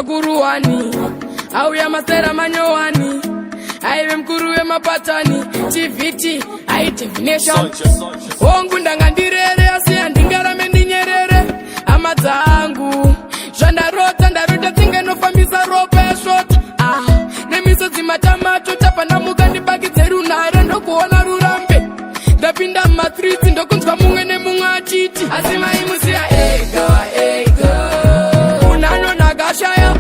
maguruani au ya masera manyowani aive mkuru we mapatani chiviti ai definition ongu ndangandirere asiya ndingarame ndinyerere amadzangu zvandarota ndarota tingenofambisa ropa yashota nemiso dzimatamato tapandamuka ndibakidze runhare ndokuona rurambe ndapinda mumatriti ndokunzwa mumwe nemumwe achiti asi maimusiya ega ega unano nakashaya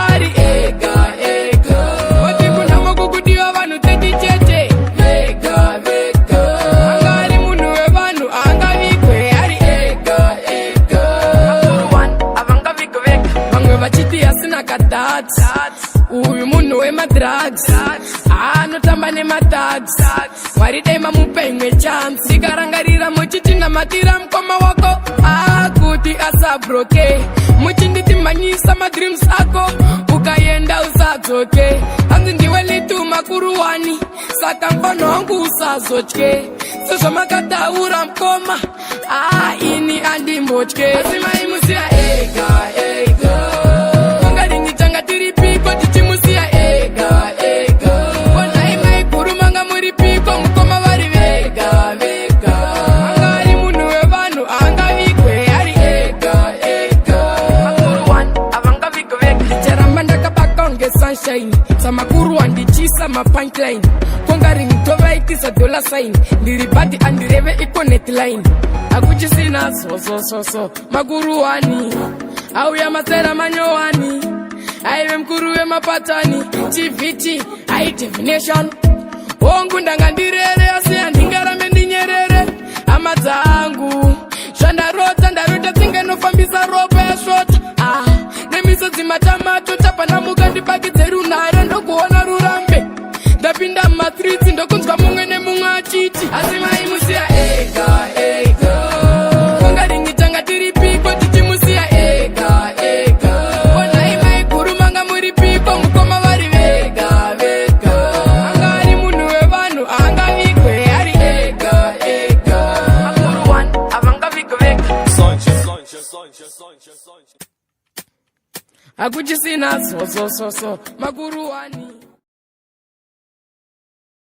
ari ega ega oti kunamo kukudiwa vanhu teti chete vega vega anga ari munhu wevanhu aangavikwe ari ega ega avangavigwe vega vamwe vachiti asina kadhats uyu munhu wemadrugs anotamba nemadhugs mwari dai mamupa imwe chance ndikarangarira muchitinamatira mukoma wako akuti asabroke muchinditimhanyisa madreams ako ukaenda usadzoke hanzi ndiwe litu makuruwani saka mfano wangu usazotye sezvamakataura mukoma ini andimbotye asi maimusiya ega ega ungaringitanga tiripiko tichimusiya ega ega onai maiguru manga muripiko mukoma vari vega vega anga ari munhu wevanhu aangavikwe ari ega ega makuruwani avangavigwe vega ndicharamba ndakabaka unge sunshine samakuruwani ndichisa mapuncline kongaringitovaitisa dollar sign ndiri badi andireve iconet line akuchisina sosososo makuruwani auya masera manyowani aive mkuru wemapatani chiviti ai definition ongu ndangandirere asiya ndingarame ndinyerere amadzangu zvandarota ndarota tingenofambisa ropa yashota nemiso dzimatamato tapandamuka ndibakidze runhare ndokuona rurambe ndapinda mumatriti ndokunzwa mumwe nemumwe achiti asi maimusiya ega ega ungaringitanga tiripiko tichimusiya ega ega onai maiguru manga muripiko mukoma vari vega vega anga ari munhu wevanhu aangavikwe ari ega ega makuruwani avangavigwe vega akuchisina sosososo makuruwani